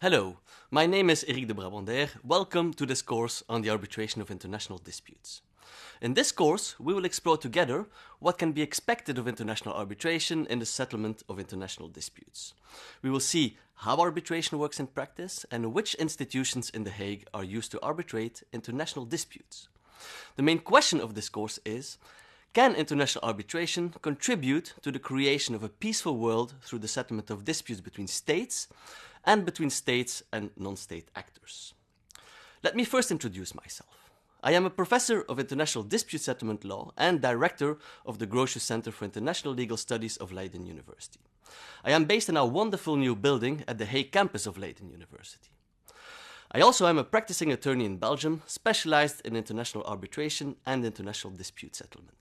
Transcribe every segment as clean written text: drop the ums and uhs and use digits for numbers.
Hello, my name is Eric de Brabander. Welcome to this course on the arbitration of international disputes. In this course, we will explore together what can be expected of international arbitration in the settlement of international disputes. We will see how arbitration works in practice and which institutions in The Hague are used to arbitrate international disputes. The main question of this course is, can international arbitration contribute to the creation of a peaceful world through the settlement of disputes between states and between states and non-state actors? Let me first introduce myself. I am a professor of international dispute settlement law and director of the Grotius Center for International Legal Studies of Leiden University. I am based in our wonderful new building at the Hague campus of Leiden University. I also am a practicing attorney in Belgium, specialized in international arbitration and international dispute settlement.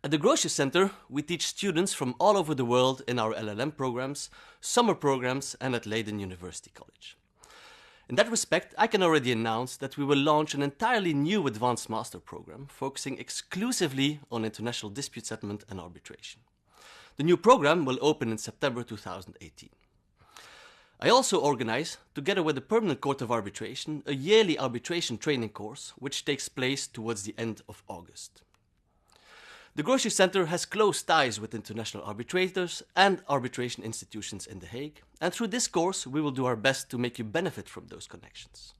At the Grotius Center, we teach students from all over the world in our LLM programs, summer programs, and at Leiden University College. In that respect, I can already announce that we will launch an entirely new advanced master program focusing exclusively on international dispute settlement and arbitration. The new program will open in September 2018. I also organize, together with the Permanent Court of Arbitration, a yearly arbitration training course which takes place towards the end of August. The Grotius Center has close ties with international arbitrators and arbitration institutions in The Hague, and through this course we will do our best to make you benefit from those connections.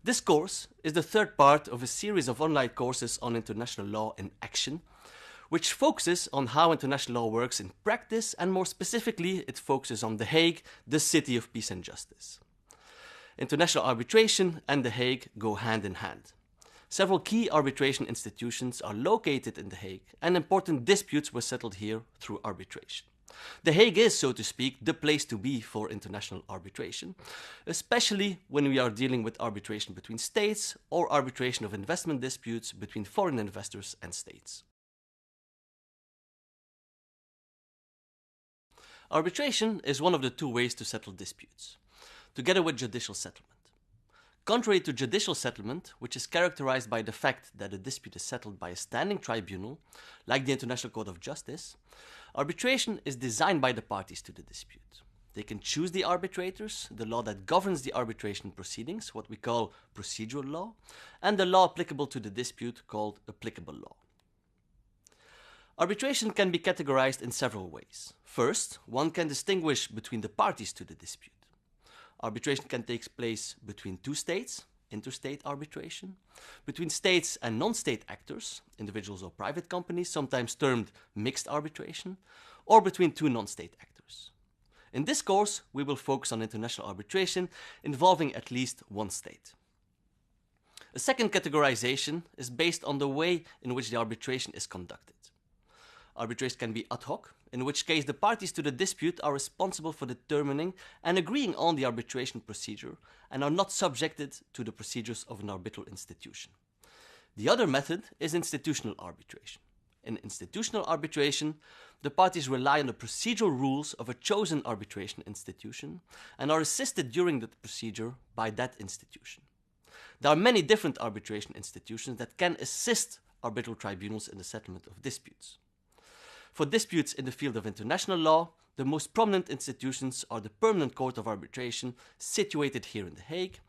This course is the third part of a series of online courses on international law in action, which focuses on how international law works in practice, and more specifically it focuses on The Hague, the city of peace and justice. International arbitration and The Hague go hand in hand. Several key arbitration institutions are located in The Hague, and important disputes were settled here through arbitration. The Hague is, so to speak, the place to be for international arbitration, especially when we are dealing with arbitration between states or arbitration of investment disputes between foreign investors and states. Arbitration is one of the two ways to settle disputes, together with judicial settlement. Contrary to judicial settlement, which is characterized by the fact that a dispute is settled by a standing tribunal, like the International Court of Justice, arbitration is designed by the parties to the dispute. They can choose the arbitrators, the law that governs the arbitration proceedings, what we call procedural law, and the law applicable to the dispute called applicable law. Arbitration can be categorized in several ways. First, one can distinguish between the parties to the dispute. Arbitration can take place between two states, interstate arbitration, between states and non-state actors, individuals or private companies, sometimes termed mixed arbitration, or between two non-state actors. In this course, we will focus on international arbitration involving at least one state. A second categorization is based on the way in which the arbitration is conducted. Arbitration can be ad hoc, in which case the parties to the dispute are responsible for determining and agreeing on the arbitration procedure and are not subjected to the procedures of an arbitral institution. The other method is institutional arbitration. In institutional arbitration, the parties rely on the procedural rules of a chosen arbitration institution and are assisted during the procedure by that institution. There are many different arbitration institutions that can assist arbitral tribunals in the settlement of disputes. For disputes in the field of international law, the most prominent institutions are the Permanent Court of Arbitration, situated here in The Hague,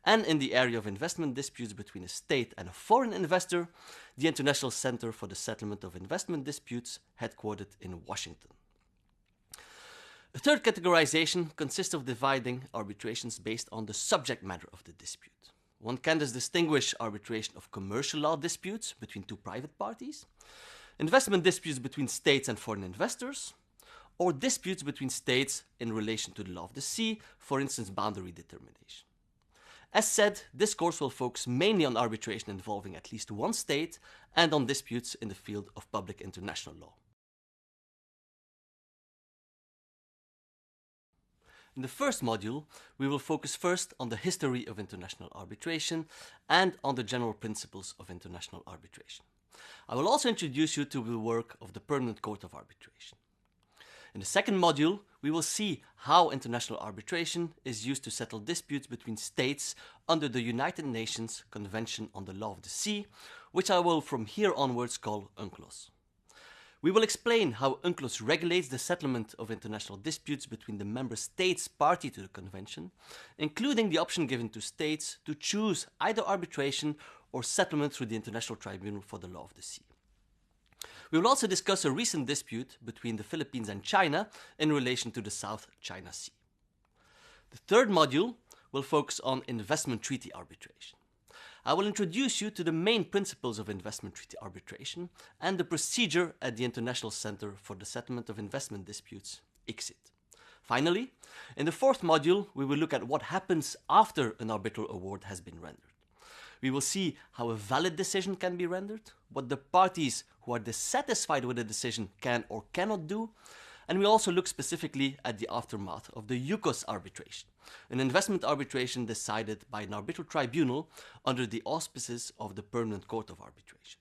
and in the area of investment disputes between a state and a foreign investor, the International Center for the Settlement of Investment Disputes, headquartered in Washington. A third categorization consists of dividing arbitrations based on the subject matter of the dispute. One can thus distinguish arbitration of commercial law disputes between two private parties, investment disputes between states and foreign investors, or disputes between states in relation to the law of the sea, for instance, boundary determination. As said, this course will focus mainly on arbitration involving at least one state and on disputes in the field of public international law. In the first module, we will focus first on the history of international arbitration and on the general principles of international arbitration. I will also introduce you to the work of the Permanent Court of Arbitration. In the second module, we will see how international arbitration is used to settle disputes between states under the United Nations Convention on the Law of the Sea, which I will from here onwards call UNCLOS. We will explain how UNCLOS regulates the settlement of international disputes between the member states party to the convention, including the option given to states to choose either arbitration or settlement through the International Tribunal for the Law of the Sea. We will also discuss a recent dispute between the Philippines and China in relation to the South China Sea. The third module will focus on investment treaty arbitration. I will introduce you to the main principles of investment treaty arbitration and the procedure at the International Center for the Settlement of Investment Disputes, ICSID. Finally, in the fourth module, we will look at what happens after an arbitral award has been rendered. We will see how a valid decision can be rendered, what the parties who are dissatisfied with the decision can or cannot do, and we also look specifically at the aftermath of the UCOS arbitration, an investment arbitration decided by an arbitral tribunal under the auspices of the Permanent Court of Arbitration.